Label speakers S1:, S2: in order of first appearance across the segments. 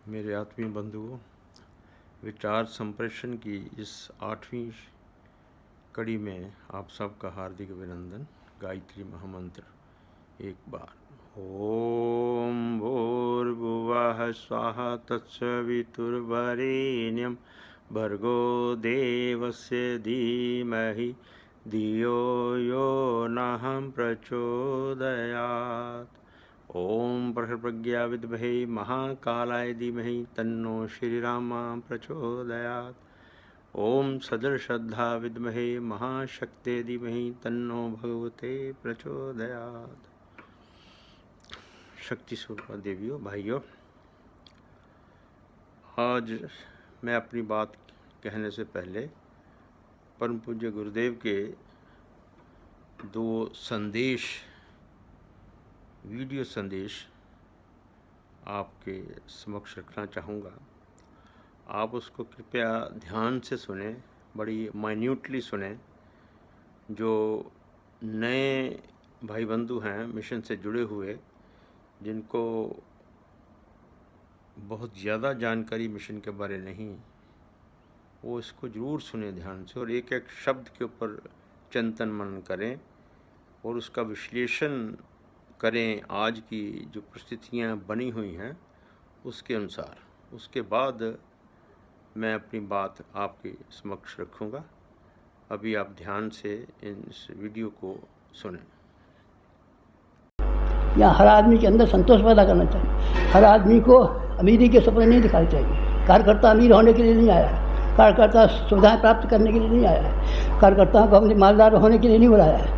S1: मेरे आत्मीय बंधुओं, विचार संप्रेषण की इस 8वीं कड़ी में आप सबका हार्दिक अभिनंदन। गायत्री महामंत्र एक बार। ओम भूर्भुवः स्वाहा तत्सवितुर्वरेण्यं भर्गो देवस्य धीमहि धियो यो नः प्रचोदयात्। ओम प्रज्ञा विद्महे महाकालाय धीमहि तन्नो श्रीरामा प्रचोदयात्। ओम सदृश्रद्धा विद्महे महाशक्ते धीमहि तन्नो भगवते प्रचोदयात्। शक्ति स्वरूपा देवियों, भाइयों, आज मैं अपनी बात कहने से पहले परम पूज्य गुरुदेव के 2 संदेश, वीडियो संदेश आपके समक्ष रखना चाहूँगा। आप उसको कृपया ध्यान से सुने, बड़ी माइन्यूटली सुने। जो नए भाई बंधु हैं मिशन से जुड़े हुए, जिनको बहुत ज़्यादा जानकारी मिशन के बारे नहीं, वो इसको ज़रूर सुने ध्यान से और एक एक शब्द के ऊपर चिंतन मनन करें और उसका विश्लेषण करें। आज की जो परिस्थितियाँ बनी हुई हैं उसके अनुसार। उसके बाद मैं अपनी बात आपके समक्ष रखूँगा। अभी आप ध्यान से इस वीडियो को सुनें।
S2: यहाँ हर आदमी के अंदर संतोष पैदा करना चाहिए। हर आदमी को अमीरी के सपने नहीं दिखाने चाहिए। कार्यकर्ता अमीर होने के लिए नहीं आया है, कार्यकर्ता सुविधाएं प्राप्त करने के लिए नहीं आया है, कार्यकर्ताओं को अपने मालदार होने के लिए नहीं बुलाया है,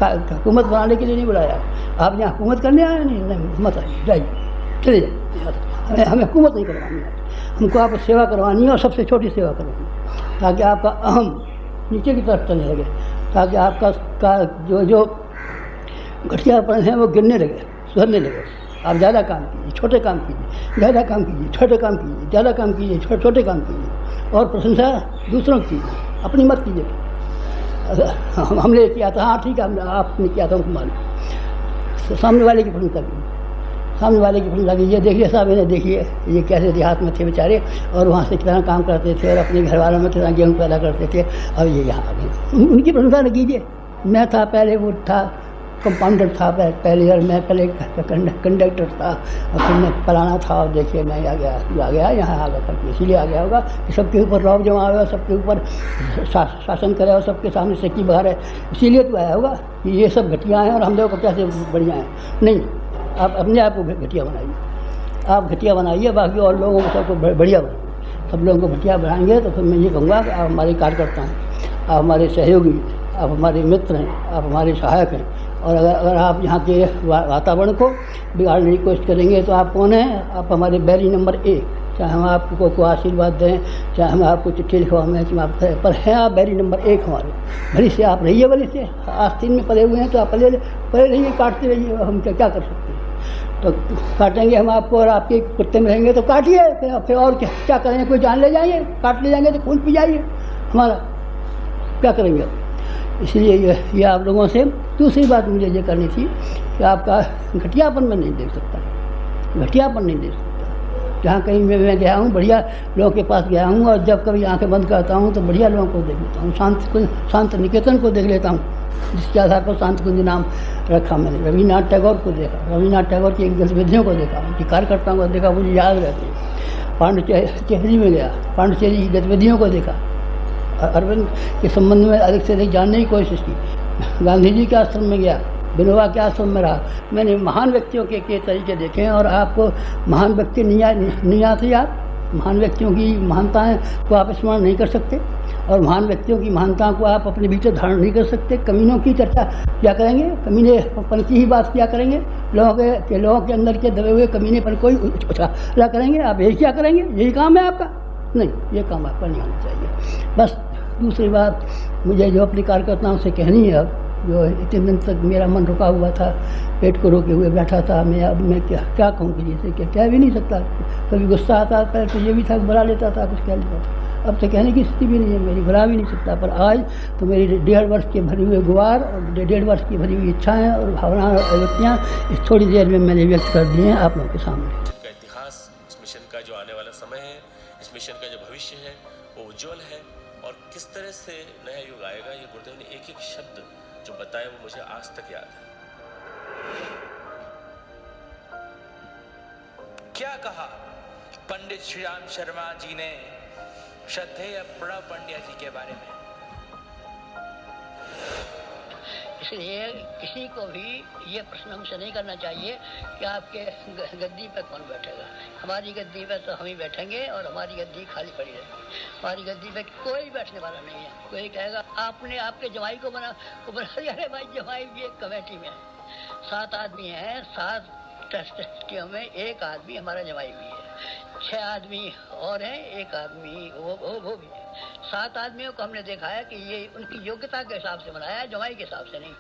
S2: हुकूमत बनाने के लिए नहीं बुलाया है। आप यहाँ हुकूमत करने आए नहीं, मत आइए, जाइए, चले जाइए। हमें हुकूमत नहीं करवानी है, हमको आपको सेवा करवानी है और सबसे छोटी सेवा करवानी है, ताकि आपका अहम नीचे की तरफ चलने लगे, ताकि आपका जो घटियापन है वो गिरने लगे, सुधरने लगे। आप ज़्यादा काम कीजिए, छोटे काम कीजिए, ज़्यादा काम कीजिए, छोटे काम कीजिए, ज़्यादा काम कीजिए, छोटे काम कीजिए और प्रशंसा दूसरों की कीजिए, अपनी मत कीजिए। हमने किया था, हाँ ठीक है, आपने किया था, हमको मालूम। सामने वाले की प्रशंसा कीजिए, सामने वाले की प्रशंसा कीजिए। देखिए साहब, इन्हें देखिए, ये कैसे देहात में थे बेचारे और वहाँ से कितना काम करते थे और अपने घर वालों में कितना गेहूँ पैदा करते थे और ये यहाँ आ गए। उनकी प्रशंसा न कीजिए। मैं था पहले, वो था कंपाउंडर था पहले, और मैं पहले कंडक्टर था और फिर मैं फलाना था और देखिए मैं आ गया यहाँ आ गया करके। इसीलिए आ गया होगा कि सबके ऊपर रौब जमा हुआ, सबके ऊपर शासन करे और सबके सामने सिक्की बाहर है। इसीलिए तो आया होगा कि ये सब घटिया हैं और हम लोग कैसे बढ़िया हैं। नहीं, आप अपने आप को घटिया बनाइए, आप घटिया बनाइए, बाकी और लोगों को सबको बढ़िया बनाइए। सब लोगों को घटिया बनाएंगे तो फिर मैं ये कहूँगा कि आप हमारे कार्यकर्ता हैं, आप हमारे सहयोगी, आप हमारे मित्र हैं, आप हमारे सहायक हैं। और अगर आप यहाँ के वातावरण को बिगाड़ने की कोशिश करेंगे तो आप कौन हैं? आप हमारे बैरी नंबर 1। चाहे हम आपको आशीर्वाद दें, चाहे हम आपको चिट्ठी लिखवाएं कि आप पर हैं, आप बैरी नंबर 1 हमारे। भली से आप रहिए, भली से आस्तीन में पले हुए हैं तो आप पले रहिए, काटते रहिए। हम क्या कर सकते हैं? तो काटेंगे हम आपको और आपके कुत्ते में रहेंगे तो काटिए, फिर और क्या करेंगे? कोई जान ले जाइए, काट ले जाएंगे तो खून पी जाइए हमारा, क्या करेंगे? इसलिए ये आप लोगों से दूसरी बात मुझे ये करनी थी कि आपका घटियापन मैं नहीं देख सकता, घटियापन नहीं देख सकता। जहाँ कहीं मैं गया हूँ, बढ़िया लोगों के पास गया हूँ और जब कभी आँखें बंद करता हूँ तो बढ़िया लोगों को देख लेता हूँ। शांत निकेतन को देख लेता हूँ, जिसके आधार पर शांत कुंज नाम रखा मैंने। रविन्द्रनाथ टैगोर को देखा, रविन्द्रनाथ टैगोर की गतिविधियों को देखा, उनकी कार्यकर्ताओं को देखा, मुझे याद रहती है। पांडिचेरी में गया, पांडिचेरी की गतिविधियों को देखा, अरविंद के संबंध में अधिक से अधिक जानने की कोशिश की। गांधी जी के आश्रम में गया, विनोबा के आश्रम में रहा। मैंने महान व्यक्तियों के तरीके देखे हैं और आपको महान व्यक्ति नहीं आते। आप महान व्यक्तियों की महानताएं को आप स्मरण नहीं कर सकते और महान व्यक्तियों की महानताओं को आप अपने भीतर धारण नहीं कर सकते। कमीनों की चर्चा क्या करेंगे? कमीनेपन की ही बात क्या करेंगे? लोगों के अंदर के दबे हुए कमीनेपन को ही उछाला करेंगे। आप यही क्या करेंगे? यही काम है आपका? नहीं, ये काम आपका नहीं होना चाहिए। बस दूसरी बात मुझे जो अपने कार्यकर्ताओं से कहनी है, अब जो इतने दिन तक मेरा मन रुका हुआ था, पेट को रोके हुए बैठा था, अब मैं क्या कहूँ कि जैसे कि कह भी नहीं सकता। कभी गुस्सा आता, पहले तो ये भी था बुला लेता था, कुछ कह लेता था। अब तो कहने की स्थिति भी नहीं है मेरी, बुला भी नहीं सकता। पर आज तो मेरी 1.5 वर्ष के भरे हुए गुहार और 1.5 वर्ष की भरी हुई इच्छाएँ और भावनाएँ और अभिव्यक्तियाँ इस थोड़ी देर में मैंने व्यक्त कर दी हैं आप लोगों के सामने।
S3: का इतिहास, इस मिशन का जो आने वाला समय है, इस मिशन का जो भविष्य है वो उज्जवल है। और किस तरह से नया युग आएगा, ये गुरुदेव ने एक एक शब्द जो बताया वो मुझे आज तक याद है।
S4: क्या कहा पंडित श्री राम शर्मा जी ने श्रद्धेय प्रणव पंड्या जी के बारे में?
S2: इसलिए किसी को भी ये प्रश्न हमसे नहीं करना चाहिए कि आपके गद्दी पे कौन बैठेगा। हमारी गद्दी पे तो हम ही बैठेंगे और हमारी गद्दी खाली पड़ी रहेगी। हमारी गद्दी पे कोई बैठने वाला नहीं है। कोई कहेगा आपने आपके जवाई को बना दिया। अरे भाई, जवाई भी एक कमेटी में है, 7 आदमी हैं, 7 ट्रस्टियों में एक आदमी हमारा जवाई भी है, 6 आदमी और हैं, एक आदमी वो भी है। 7 आदमियों को हमने देखा है कि ये उनकी योग्यता के हिसाब से बनाया है, जमाई के हिसाब से नहीं।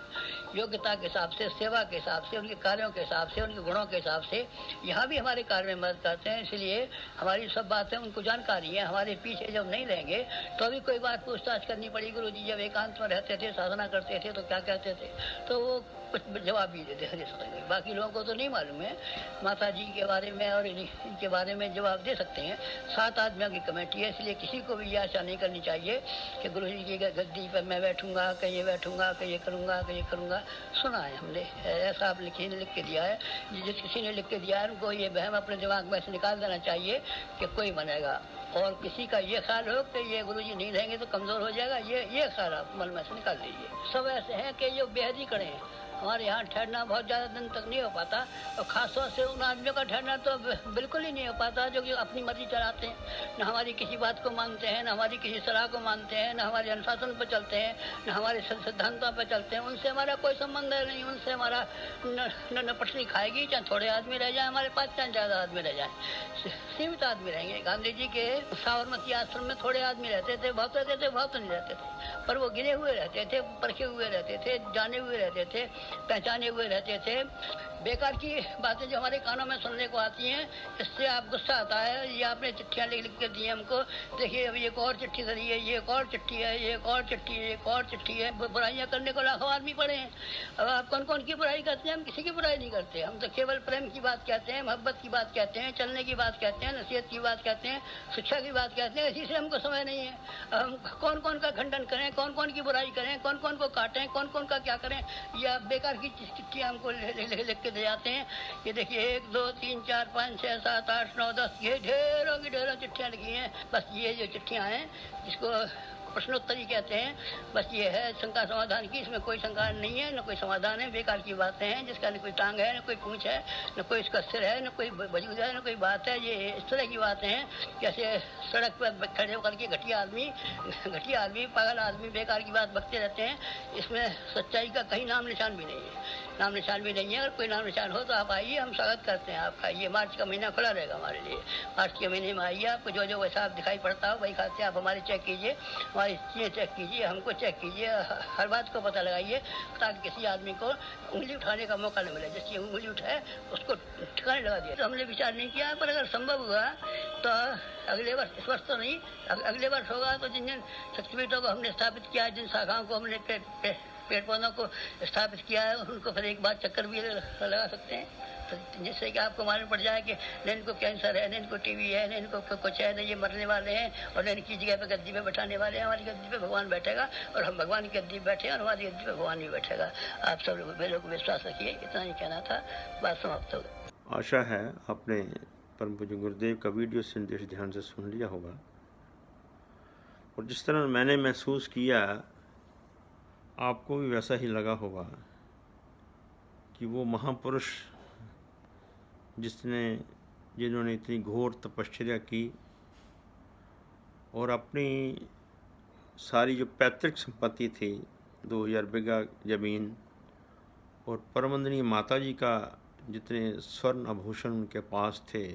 S2: योग्यता के हिसाब से, सेवा के हिसाब से, उनके कार्यों के हिसाब से, उनके गुणों के हिसाब से यहाँ भी हमारे कार्य में मदद करते हैं। इसलिए हमारी सब बातें उनको जानकारी है। हमारे पीछे जब नहीं रहेंगे तो अभी कोई बात पूछताछ करनी पड़ी। गुरु जी जब एकांत में रहते थे, साधना करते थे तो क्या कहते थे, तो वो कुछ जवाब भी देते हैं। बाकी लोगों को तो नहीं मालूम है। माता जी के बारे में और इनके बारे में जवाब दे सकते हैं। 7 आदमियों की कमेटी है, इसलिए किसी को भी ये आशा नहीं करनी चाहिए कि गुरु जी की गद्दी पर मैं बैठूंगा, कहीं बैठूंगा, कहीं करूंगा, कहीं करूंगा। सुना है हमने, ऐसा आप लिख के दिया है। जिस किसी ने लिख के दिया है उनको ये वहम अपने दिमाग में से निकाल देना चाहिए कि कोई बनेगा। और किसी का ये ख्याल हो कि ये गुरु जी नहीं रहेंगे तो कमज़ोर हो जाएगा, ये ख्याल आप मन में से निकाल दीजिए। सब ऐसे हैं कि जो बेहद ही कड़े हैं। हमारे यहाँ ठहरना बहुत ज़्यादा दिन तक नहीं हो पाता, और ख़ासतौर से उन आदमियों का ठहरना तो बिल्कुल ही नहीं हो पाता जो कि अपनी मर्जी चलाते हैं। न हमारी किसी बात को मानते हैं, न हमारी किसी सलाह को मानते हैं, न हमारे अनुशासन पर चलते हैं, न हमारे सिद्धांतों पर चलते हैं। उनसे हमारा कोई संबंध है नहीं। उनसे हमारा न पटरी खाएगी, चाहे थोड़े आदमी रह जाए हमारे पास, चाहे ज़्यादा आदमी रह जाए, सीमित आदमी रहेंगे। गांधी जी के साबरमती आश्रम में थोड़े आदमी रहते थे, बहुत रहते थे, बहुत नहीं रहते थे, पर वो गिने हुए रहते थे, परखे हुए रहते थे, जाने हुए रहते थे, पहचाने हुए रहते थे। बेकार की बातें जो हमारे कानों में सुनने को आती हैं, इससे आप गुस्सा आता है। ये आपने चिट्ठियाँ लिख के दी हमको, देखिए अभी एक और चिट्ठी करी है, ये एक और चिट्ठी है, ये एक और चिट्ठी है, एक और चिट्ठी है। बुराइयाँ करने को लाखों आदमी पड़े हैं। अब आप कौन कौन की बुराई करते हैं? हम किसी की बुराई नहीं करते। हम तो केवल प्रेम की बात कहते हैं, मोहब्बत की बात कहते हैं, चलने की बात कहते हैं, नसीहत की बात कहते हैं, शिक्षा की बात कहते हैं। इसी से हमको समय नहीं है। हम कौन कौन का खंडन करें, कौन कौन की बुराई करें, कौन कौन को काटें, कौन कौन का क्या करें, या बेकार की चिट्ठी हमको लिख के दे जाते हैं। ये देखिए 1 2 3 4 5 6 7 8 9 10 ये ढेरों की ढेरों चिट्ठियाँ लिखी हैं। बस ये जो चिट्ठियाँ हैं जिसको प्रश्नोत्तरी कहते हैं, बस ये है शंका समाधान की। इसमें कोई शंका नहीं है, न कोई समाधान है। बेकार की बातें हैं जिसका न कोई टांग है, न कोई पूंछ है, न कोई इसका सिर है, न कोई वजूद है, न कोई बात है। ये इस तरह की बातें हैं कैसे सड़क पर खड़े होकर के घटिया आदमी पागल आदमी बेकार की बात बकते रहते हैं। इसमें सच्चाई का कहीं नाम निशान भी नहीं है, नाम निशान भी नहीं है। अगर कोई नाम निशान हो तो आप आइए, हम स्वागत करते हैं आपका। ये मार्च का महीना खुला रहेगा हमारे लिए। मार्च के महीने में आइए, आपको जो जो वैसा दिखाई पड़ता हो वही खाते आप हमारे चेक कीजिए, हमारी चीज़ें चेक कीजिए, हमको चेक कीजिए, हर बात को पता लगाइए, ताकि किसी आदमी को उंगली उठाने का मौका न मिले। जिसकी उंगली उठाए उसको ठिकाने लगा दिया। तो हमने विचार नहीं किया, पर अगर संभव हुआ तो अगले वर्ष, इस वर्ष तो नहीं, अगले वर्ष होगा तो जिन जिन शक्तिपीठों को हमने स्थापित किया है, जिन शाखाओं को हमने पेड़ पौधों को स्थापित किया है, उनको फिर एक बार चक्कर भी लगा सकते हैं, तो जिससे कि आपको मालूम पड़ जाए कि न इनको कैंसर है, न इनको टीवी है, न इनको कुछ है, न ये मरने वाले हैं, और न इनकी जगह पे गद्दी पे बैठाने वाले हैं। हमारी गद्दी पे भगवान बैठेगा, और हम भगवान की गद्दी पे बैठे और हमारी गद्दी पे भगवान भी बैठेगा। आप सब लोग विश्वास रखिए। इतना ही कहना था, बात समाप्त हो गई।
S1: आशा है आपने परम पूज्य गुरुदेव का वीडियो संदेश ध्यान से सुन लिया होगा, और जिस तरह मैंने महसूस किया आपको भी वैसा ही लगा होगा कि वो महापुरुष जिन्होंने इतनी घोर तपस्या की और अपनी सारी जो पैतृक संपत्ति थी, 2000 बीघा ज़मीन, और परमंदनीय माता जी का जितने स्वर्ण आभूषण उनके पास थे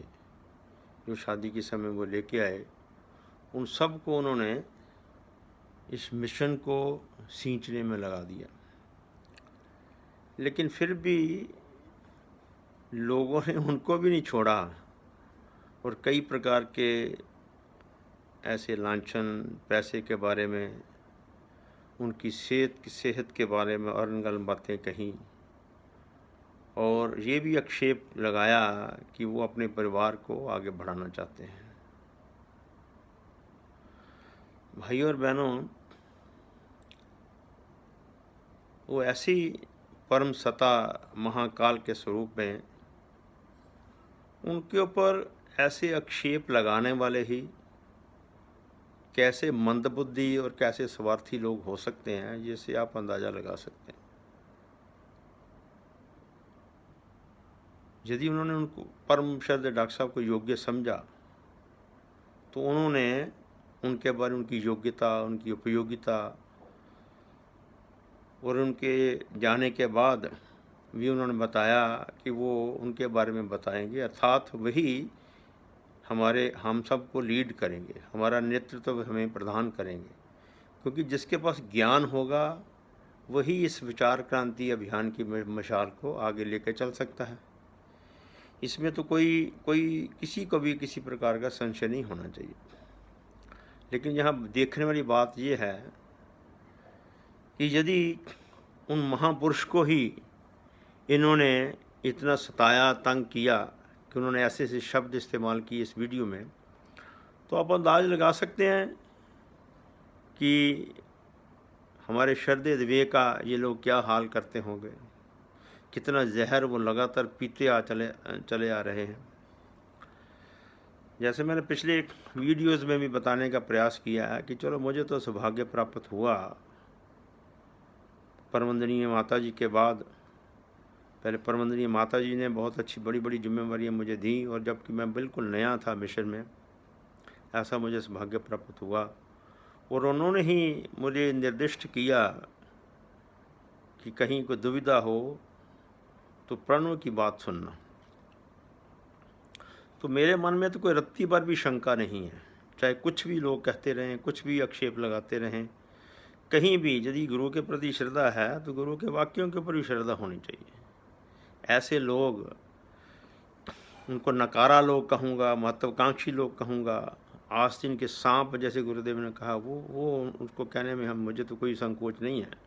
S1: जो शादी के समय वो लेके आए, उन सब को उन्होंने इस मिशन को सींचने में लगा दिया। लेकिन फिर भी लोगों ने उनको भी नहीं छोड़ा, और कई प्रकार के ऐसे लांछन, पैसे के बारे में, उनकी सेहत के बारे में और गलत बातें कहीं, और ये भी आक्षेप लगाया कि वो अपने परिवार को आगे बढ़ाना चाहते हैं। भाइयों और बहनों, वो ऐसी परम सत्ता महाकाल के स्वरूप में उनके ऊपर ऐसे आक्षेप लगाने वाले ही कैसे मंदबुद्धि और कैसे स्वार्थी लोग हो सकते हैं, जिससे आप अंदाज़ा लगा सकते हैं। यदि उन्होंने उनको परम श्रद्धेय डॉक्टर साहब को योग्य समझा तो उन्होंने उनके बारे में उनकी योग्यता, उनकी उपयोगिता और उनके जाने के बाद भी उन्होंने बताया कि वो उनके बारे में बताएंगे, अर्थात वही हम सबको लीड करेंगे, हमारा नेतृत्व हमें प्रदान करेंगे, क्योंकि जिसके पास ज्ञान होगा वही इस विचार क्रांति अभियान की मशाल को आगे लेकर चल सकता है। इसमें तो कोई किसी को भी किसी प्रकार का संशय नहीं होना चाहिए। लेकिन यहाँ देखने वाली बात ये है कि यदि उन महापुरुष को ही इन्होंने इतना सताया, तंग किया कि उन्होंने ऐसे ऐसे शब्द इस्तेमाल किए इस वीडियो में, तो आप अंदाज़ लगा सकते हैं कि हमारे श्रद्धेय विवेक का ये लोग क्या हाल करते होंगे, कितना जहर वो लगातार पीते चले आ रहे हैं। जैसे मैंने पिछले वीडियोस में भी बताने का प्रयास किया है कि चलो मुझे तो सौभाग्य प्राप्त हुआ, परमवंदनीय माता जी के बाद पहले परमवंदनीय माता जी ने बहुत अच्छी बड़ी बड़ी जिम्मेवारियां मुझे दी, और जबकि मैं बिल्कुल नया था मिशन में, ऐसा मुझे सौभाग्य प्राप्त हुआ। और उन्होंने ही मुझे निर्दिष्ट किया कि कहीं कोई दुविधा हो तो प्रणव की बात सुनना। तो मेरे मन में तो कोई रत्ती भर भी शंका नहीं है, चाहे कुछ भी लोग कहते रहें, कुछ भी आक्षेप लगाते रहें, कहीं भी यदि गुरु के प्रति श्रद्धा है तो गुरु के वाक्यों के ऊपर भी श्रद्धा होनी चाहिए। ऐसे लोग, उनको नकारा लोग कहूँगा, महत्वाकांक्षी लोग कहूँगा, आस्तीन के सांप जैसे गुरुदेव ने कहा, वो उनको कहने में मुझे तो कोई संकोच नहीं है।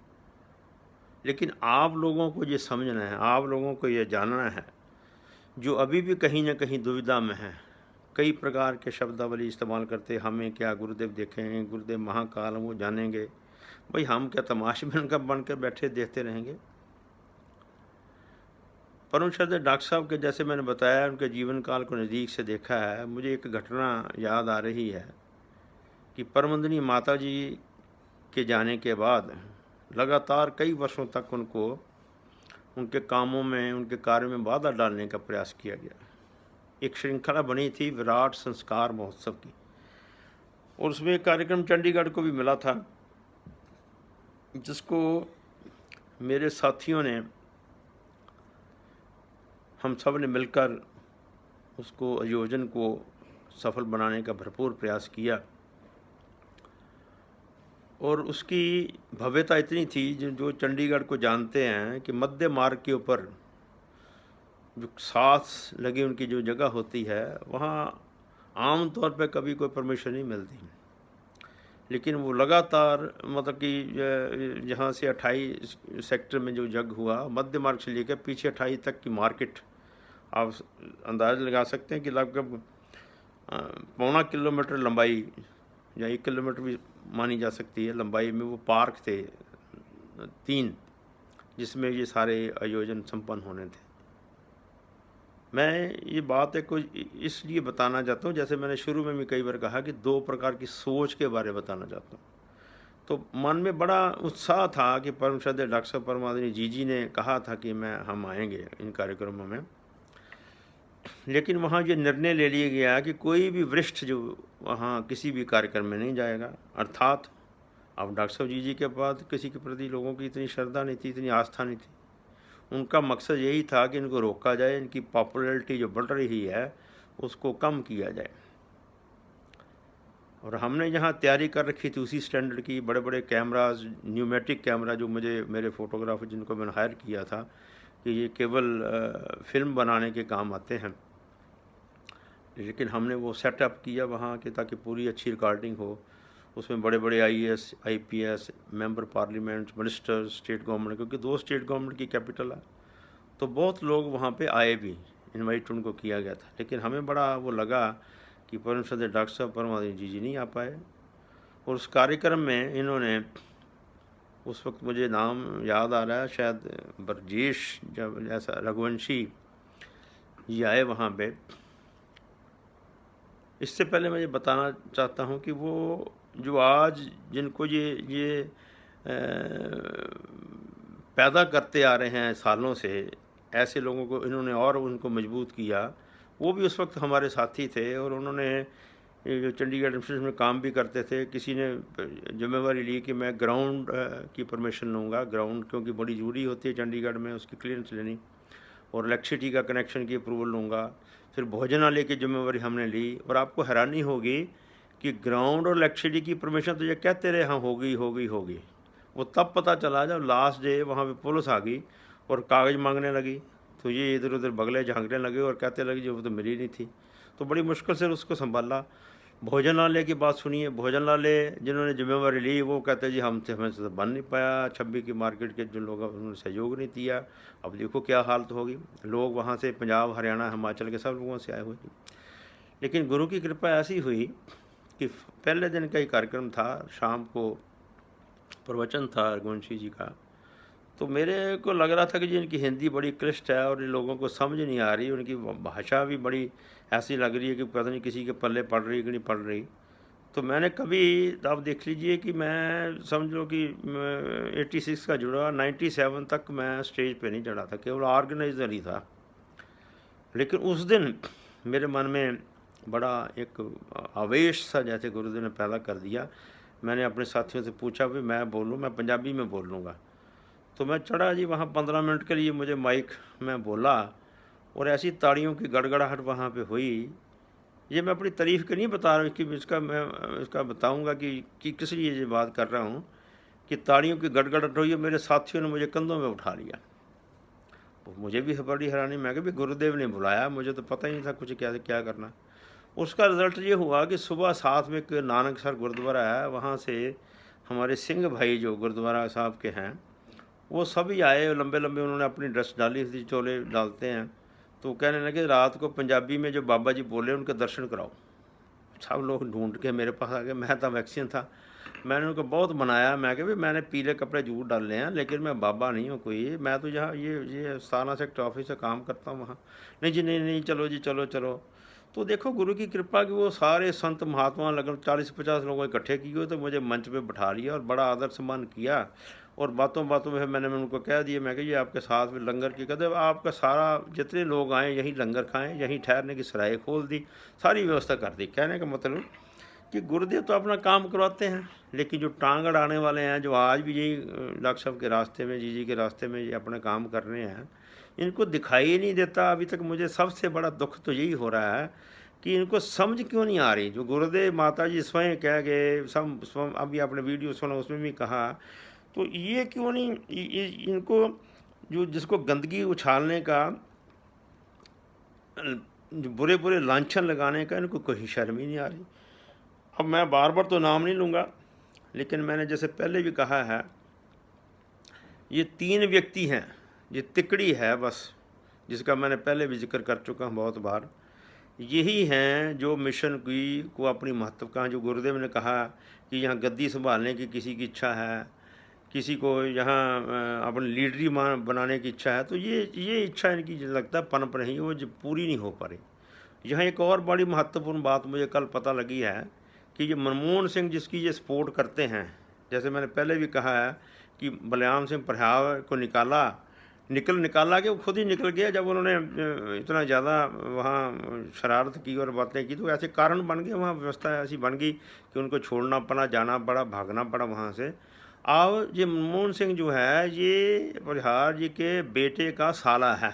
S1: लेकिन आप लोगों को ये समझना है, आप लोगों को ये जानना है, जो अभी भी कहीं ना कहीं दुविधा में है, कई प्रकार के शब्दावली इस्तेमाल करते, हमें क्या गुरुदेव देखेंगे, गुरुदेव महाकाल वो जानेंगे। भाई हम क्या तमाशे में उनका बन कर बैठे देखते रहेंगे। परम श्रद्धेय डॉक्टर साहब के, जैसे मैंने बताया, उनके जीवन काल को नज़दीक से देखा है। मुझे एक घटना याद आ रही है कि परमवंदनीय माता जी के जाने के बाद लगातार कई वर्षों तक उनको उनके कामों में, उनके कार्य में बाधा डालने का प्रयास किया गया। एक श्रृंखला बनी थी विराट संस्कार महोत्सव की, और उसमें एक कार्यक्रम चंडीगढ़ को भी मिला था, जिसको मेरे साथियों ने, हम सब ने मिलकर उसको आयोजन को सफल बनाने का भरपूर प्रयास किया। और उसकी भव्यता इतनी थी, जो चंडीगढ़ को जानते हैं कि मध्य मार्ग के ऊपर जो साथ लगी उनकी जो जगह होती है, वहाँ आम तौर पे कभी कोई परमिशन नहीं मिलती। लेकिन वो लगातार, मतलब कि जहाँ से 28 सेक्टर में जो जग हुआ, मध्य मार्ग से लेकर पीछे 28 तक की मार्केट, आप अंदाज़ लगा सकते हैं कि लगभग 1.25 किलोमीटर लंबाई या 1 किलोमीटर भी मानी जा सकती है लंबाई में वो पार्क थे 3, जिसमें ये सारे आयोजन संपन्न होने थे। मैं ये बात है कुछ इसलिए बताना चाहता हूँ, जैसे मैंने शुरू में भी कई बार कहा कि 2 प्रकार की सोच के बारे में बताना चाहता हूँ। तो मन में बड़ा उत्साह था कि परम श्रद्धेय डॉक्टर साहब परमवंदनीय जी ने कहा था कि हम आएंगे इन कार्यक्रमों में। लेकिन वहाँ ये निर्णय ले लिया गया कि कोई भी वरिष्ठ जो वहाँ किसी भी कार्यक्रम में नहीं जाएगा। अर्थात अब डॉक्टर साहब जी के बाद किसी के प्रति लोगों की इतनी श्रद्धा नहीं थी, इतनी आस्था नहीं थी। उनका मकसद यही था कि इनको रोका जाए, इनकी पॉपुलैरिटी जो बढ़ रही है उसको कम किया जाए। और हमने यहाँ तैयारी कर रखी थी उसी स्टैंडर्ड की, बड़े बड़े कैमराज, न्यूमेटिक कैमरा, जो मेरे फोटोग्राफर जिनको मैंने हायर किया था कि ये केवल फिल्म बनाने के काम आते हैं। लेकिन हमने वो सेटअप किया वहाँ के, ताकि पूरी अच्छी रिकॉर्डिंग हो। उसमें बड़े बड़े IAS, IPS, member parliament, minister, state government, क्योंकि 2 स्टेट गवर्नमेंट की कैपिटल है, तो बहुत लोग वहाँ पे आए भी, इनवाइट उनको किया गया था, लेकिन हमें बड़ा वो लगा कि परम श्रद्धेय डॉक्टर साहब परमानंद जी नहीं आ पाए। और उस कार्यक्रम में इन्होंने, उस वक्त मुझे नाम याद आ रहा है, शायद ब्रजेश जब ऐसा रघुवंशी जी आए वहाँ पे। इससे पहले मैं ये बताना चाहता हूँ कि वो जो आज जिनको ये पैदा करते आ रहे हैं सालों से, ऐसे लोगों को इन्होंने और उनको मजबूत किया। वो भी उस वक्त हमारे साथी थे और उन्होंने ये जो चंडीगढ़ एडमिनिस्ट्रेशन में काम भी करते थे। किसी ने जिम्मेवारी ली कि मैं ग्राउंड की परमिशन लूँगा, ग्राउंड क्योंकि बड़ी ज़रूरी होती है चंडीगढ़ में, उसकी क्लियरेंस लेनी, और इलेक्ट्रिसिटी का कनेक्शन की अप्रूवल लूँगा। फिर भोजनालय की जिम्मेवारी हमने ली। और आपको हैरानी होगी कि ग्राउंड और इलेक्ट्रिसिटी की परमिशन तो ये कहते रहे हाँ होगी होगी होगी, वो तब पता चला जब लास्ट डे वहाँ पे पुलिस आ गई और कागज़ मांगने लगी, तो ये इधर उधर बगले झांकने लगे और कहते लगे जो वो तो मिली नहीं थी। तो बड़ी मुश्किल से उसको संभाला। भोजनालय की बात सुनिए, भोजनालय जिन्होंने जिम्मेवारी ली वो कहते जी हमें से तो बन नहीं पाया, 26 की मार्केट के जो लोग उन्होंने सहयोग नहीं दिया। अब देखो क्या हालत होगी। लोग वहाँ से पंजाब, हरियाणा, हिमाचल के सब लोगों से आए हुए थे। लेकिन गुरु की कृपा ऐसी हुई कि पहले दिन का ही कार्यक्रम था, शाम को प्रवचन था रघुवंशी जी का। तो मेरे को लग रहा था कि जी इनकी हिंदी बड़ी क्लिष्ट है और इन लोगों को समझ नहीं आ रही, उनकी भाषा भी बड़ी ऐसी लग रही है कि पता नहीं किसी के पल्ले पड़ रही कि नहीं पड़ रही। तो मैंने कभी, आप देख लीजिए कि मैं समझ लो कि 86 का जुड़ा, 97 तक मैं स्टेज पे नहीं चढ़ा था, केवल ऑर्गेनाइज़र ही था। लेकिन उस दिन मेरे मन में बड़ा एक आवेश सा जैसे गुरुदेव ने पैदा कर दिया। मैंने अपने साथियों से पूछा भी मैं बोलूँ, मैं पंजाबी में बोल लूँगा। तो मैं चढ़ा जी वहाँ, 15 मिनट के लिए मुझे माइक में बोला और ऐसी ताड़ियों की गड़गड़ाहट वहाँ पे हुई। ये मैं अपनी तारीफ़ के नहीं बता रहा हूँ कि इसका बताऊँगा कि किस लिए ये बात कर रहा हूँ कि ताड़ियों की गड़गड़ाहट हुई और मेरे साथियों ने मुझे कंधों में उठा लिया। और मुझे भी बड़ी हैरानी, मैं कि भी गुरुदेव ने बुलाया, मुझे तो पता ही नहीं था कुछ क्या करना। उसका रिज़ल्ट ये हुआ कि सुबह 7 में एक नानकसर गुरुद्वारा है, वहाँ से हमारे सिंह भाई जो गुरुद्वारा साहब के हैं वो सभी आए, लंबे लंबे उन्होंने अपनी ड्रेस डाली थी, चोले डालते हैं। तो कहने लगे रात को पंजाबी में जो बाबा जी बोले उनके दर्शन कराओ। सब लोग ढूंढ के मेरे पास आ गए। मैं तो वैक्सीन था, मैंने उनको बहुत मनाया। मैं कहा भी मैंने पीले कपड़े जरूर डाले हैं लेकिन मैं बाबा नहीं हूँ कोई, मैं तो यहाँ ये 17 सेक्टर ऑफिस से काम करता हूँ वहाँ। नहीं जी नहीं, चलो जी चलो। तो देखो गुरु की कृपा कि वो सारे संत महात्मा लगभग 40-50 लोगों इकट्ठे किए, तो मुझे मंच पे बिठा लिया और बड़ा आदर सम्मान किया। और बातों में मैंने उनको कह दिया, मैं ये आपके साथ में लंगर की कहते आपका सारा जितने लोग आएँ यहीं लंगर खाएँ, यहीं ठहरने की सराय खोल दी, सारी व्यवस्था कर दी। कहने का मतलब कि गुरुदेव तो अपना काम करवाते हैं, लेकिन जो टांग अड़ाने वाले हैं, जो आज भी यही डॉक्टर साहब के रास्ते में, जी के रास्ते में ये अपना काम कर रहे हैं, इनको दिखाई नहीं देता। अभी तक मुझे सबसे बड़ा दुख तो यही हो रहा है कि इनको समझ क्यों नहीं आ रही। जो गुरुदेव माता जी स्वयं कह गए, सब अभी आपने वीडियो सुना उसमें भी कहा, तो ये क्यों नहीं इनको जो जिसको गंदगी उछालने का, जो बुरे लांछन लगाने का, इनको कोई शर्म ही नहीं आ रही। अब मैं बार बार तो नाम नहीं लूँगा, लेकिन मैंने जैसे पहले भी कहा है, ये 3 व्यक्ति हैं, ये तिकड़ी है बस, जिसका मैंने पहले भी जिक्र कर चुका हूँ बहुत बार। यही हैं जो मिशन को अपनी महत्वाकांक्षा, जो गुरुदेव ने कहा कि यहाँ गद्दी संभालने की किसी की इच्छा है, किसी को यहाँ अपनी लीडरी बनाने की इच्छा है, तो ये इच्छा इनकी लगता है पनप रही, वो पूरी नहीं हो पा रही। यहाँ एक और बड़ी महत्वपूर्ण बात मुझे कल पता लगी है कि ये मनमोहन सिंह जिसकी ये सपोर्ट करते हैं, जैसे मैंने पहले भी कहा है कि बलराम सिंह प्रहार को निकाला कि वो खुद ही निकल गया जब उन्होंने इतना ज़्यादा वहाँ शरारत की और बातें की, तो ऐसे कारण बन गए, वहाँ व्यवस्था ऐसी बन गई कि उनको छोड़ना पड़ा, जाना पड़ा, भागना पड़ा वहाँ से। अब ये मनमोहन सिंह जो है ये परिहार जी के बेटे का साला है,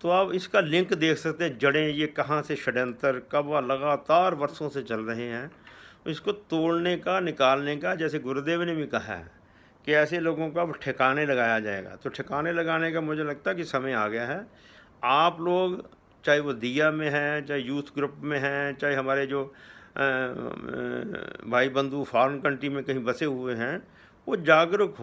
S1: तो आप इसका लिंक देख सकते हैं, जड़ें ये कहाँ से षड्यंत्र कब लगातार वर्षों से चल रहे हैं। इसको तोड़ने का, निकालने का, जैसे गुरुदेव ने भी कहा है कि ऐसे लोगों का अब ठिकाने लगाया जाएगा। तो ठिकाने लगाने का मुझे लगता है कि समय आ गया है। आप लोग चाहे वो दिया में हैं, चाहे यूथ ग्रुप में हैं, चाहे हमारे जो भाई बंधु फॉरेन कंट्री में कहीं बसे हुए हैं, वो जागरूक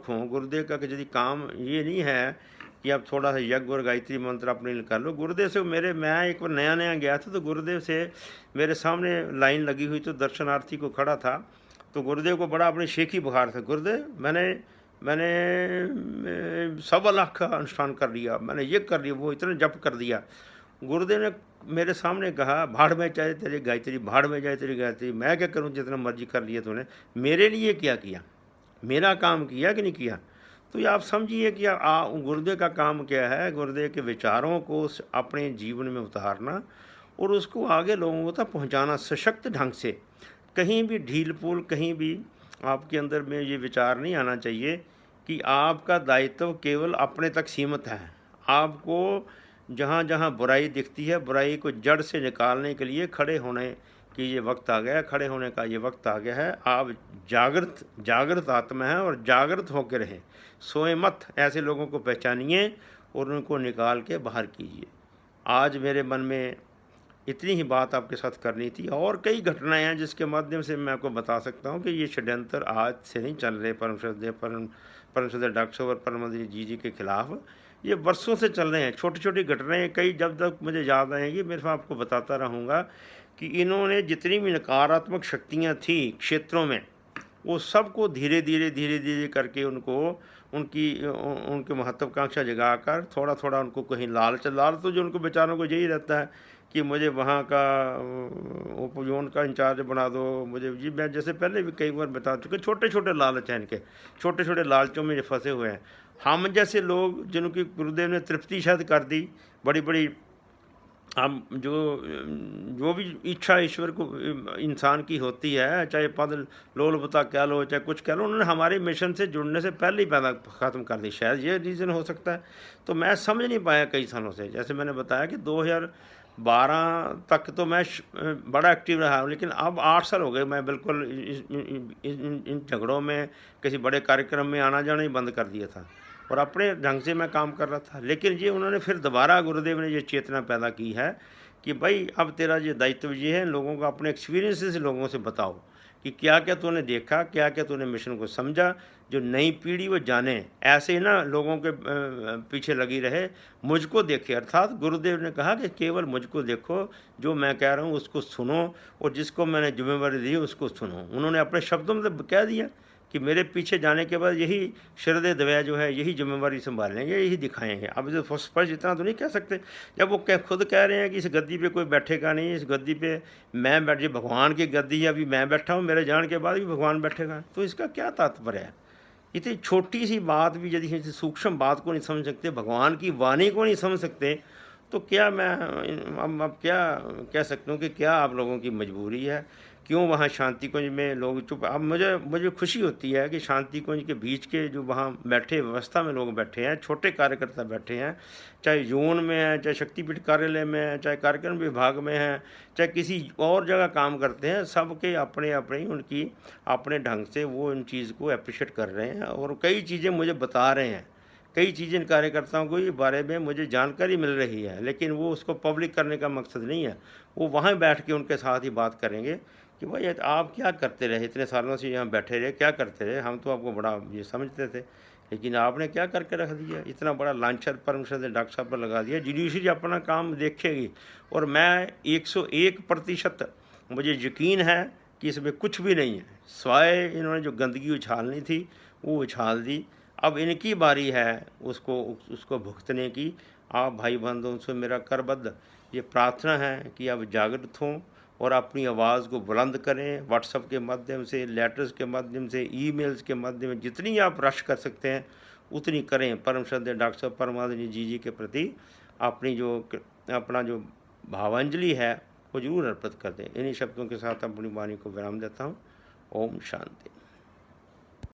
S1: हों। गुरुदेव का कि यदि काम ये नहीं है कि आप थोड़ा सा यज्ञ और गायत्री मंत्र अपने लिए कर लो। गुरुदेव से मैं एक बार नया नया गया था, तो गुरुदेव से मेरे सामने लाइन लगी हुई, तो दर्शनार्थी को खड़ा था, तो गुरुदेव को बड़ा अपने शेखी बुखार था। गुरुदेव मैंने 1.25 लाख का अनुष्ठान कर लिया, मैंने ये कर लिया, वो इतना जप कर दिया। गुरुदेव ने मेरे सामने कहा, भाड़ में जाए तेरी गायत्री, भाड़ में जाए तेरी गायत्री, मैं क्या करूं, जितना मर्जी कर लिया तूने, मेरे लिए क्या किया, मेरा काम किया कि नहीं किया। तो ये आप समझिए कि गुरुदेव का काम क्या है, गुरुदेव के विचारों को अपने जीवन में उतारना और उसको आगे लोगों तक पहुंचाना सशक्त ढंग से। कहीं भी ढील पुल, कहीं भी आपके अंदर में ये विचार नहीं आना चाहिए कि आपका दायित्व केवल अपने तक सीमित है। आपको जहाँ जहाँ बुराई दिखती है, बुराई को जड़ से निकालने के लिए खड़े होने कि ये वक्त आ गया है, खड़े होने का ये वक्त आ गया है। आप जागृत आत्मा है और जागृत होकर रहें, सोए मत। ऐसे लोगों को पहचानिए और उनको निकाल के बाहर कीजिए। आज मेरे मन में इतनी ही बात आपके साथ करनी थी, और कई घटनाएं हैं जिसके माध्यम से मैं आपको बता सकता हूं कि ये षड्यंत्र आज से नहीं चल रहे परम श्रद्धेय डॉक्टर साहब और परम जी के खिलाफ, ये वर्षों से चल रहे हैं। छोटी छोटी घटनाएं कई, जब तक मुझे याद आएंगी मैं आपको बताता रहूँगा कि इन्होंने जितनी भी नकारात्मक शक्तियाँ थी क्षेत्रों में, वो सबको धीरे धीरे करके उनकी महत्वाकांक्षा जगाकर थोड़ा थोड़ा उनको कहीं लालच तो जो उनको बेचारों को यही रहता है कि मुझे वहाँ का उप जोन का इंचार्ज बना दो, मुझे जी, मैं जैसे पहले भी कई बार बता चुके, छोटे छोटे लालच हैं इनके, छोटे छोटे लालचों में ये फंसे हुए हैं। हम जैसे लोग जिनकी गुरुदेव ने तृप्ति शायद कर दी, बड़ी बड़ी हम जो भी इच्छा ईश्वर को इंसान की होती है, चाहे पद लोलुपता कह लो, चाहे कुछ कह लो, उन्होंने हमारे मिशन से जुड़ने से पहले ही पैदा ख़त्म कर दी। शायद ये रीज़न हो सकता है। तो मैं समझ नहीं पाया कई सालों से, जैसे मैंने बताया कि 2012 तक तो मैं बड़ा एक्टिव रहा, लेकिन अब 8 साल हो गए मैं बिल्कुल इन झगड़ों में, किसी बड़े कार्यक्रम में आना जाना ही बंद कर दिया था और अपने ढंग से मैं काम कर रहा था। लेकिन ये उन्होंने फिर दोबारा, गुरुदेव ने ये चेतना पैदा की है कि भाई अब तेरा ये दायित्व ये है, लोगों को अपने एक्सपीरियंस से लोगों से बताओ कि क्या क्या तूने देखा, क्या क्या तूने मिशन को समझा, जो नई पीढ़ी वो जाने। ऐसे ही ना लोगों के पीछे लगी रहे, मुझको देखे। अर्थात गुरुदेव ने कहा कि केवल मुझको देखो, जो मैं कह रहा हूँ उसको सुनो और जिसको मैंने जिम्मेवारी दी उसको सुनो। उन्होंने अपने शब्दों में तो कह दिया कि मेरे पीछे जाने के बाद यही श्रद्धेय दवे जो है यही जिम्मेवारी संभालेंगे, यही दिखाएंगे। अब जो स्पष्ट इतना तो नहीं कह सकते, जब वो खुद कह रहे हैं कि इस गद्दी पे कोई बैठेगा नहीं, इस गद्दी पे मैं बैठ, भगवान की गद्दी है, अभी मैं बैठा हूँ, मेरे जाने के बाद भी भगवान बैठेगा, तो इसका क्या तात्पर्य है। इतनी छोटी सी बात भी यदि सूक्ष्म बात को नहीं समझ सकते, भगवान की वाणी को नहीं समझ सकते, तो क्या मैं अब क्या कह सकता हूँ कि क्या आप लोगों की मजबूरी है। क्यों वहाँ शांति कुंज में लोग चुप। अब मुझे खुशी होती है कि शांति कुंज के बीच के जो वहाँ बैठे व्यवस्था में लोग बैठे हैं, छोटे कार्यकर्ता बैठे हैं, चाहे जोन में है, चाहे शक्तिपीठ कार्यालय में है, चाहे कार्यक्रम विभाग में है, चाहे किसी और जगह काम करते हैं, सबके अपने अपने उनकी अपने ढंग से वो इन चीज़ को अप्रिशिएट कर रहे हैं और कई चीज़ें मुझे बता रहे हैं। कई चीज़ें कार्यकर्ताओं को ये बारे में मुझे जानकारी मिल रही है, लेकिन वो उसको पब्लिक करने का मकसद नहीं है। वो वहाँ बैठ के उनके साथ ही बात करेंगे कि भाई आप क्या करते रहे, इतने सालों से यहाँ बैठे रहे, क्या करते रहे, हम तो आपको बड़ा ये समझते थे, लेकिन आपने क्या करके रख दिया, इतना बड़ा लांछन परम श्रद्धेय डॉक्टर साहब पर लगा दिया। जुडिशरी अपना काम देखेगी और मैं 101% मुझे यकीन है कि इसमें कुछ भी नहीं है, स्वाय इन्होंने जो गंदगी उछालनी थी वो उछाल दी। अब इनकी बारी है उसको भुगतने की। आप भाई बंधुओं से मेरा करबद्ध ये प्रार्थना है कि आप जागृत हों और अपनी आवाज़ को बुलंद करें। व्हाट्सएप के माध्यम से, लेटर्स के माध्यम से, ईमेल्स के माध्यम से जितनी आप रश कर सकते हैं उतनी करें। परम श्रद्धेय डॉक्टर साहब परमानंद जी के प्रति अपना जो भावांजलि है वो जरूर अर्पित कर दें। इन्हीं शब्दों के साथ अपनी वाणी को विराम देता हूँ। ओम शांति।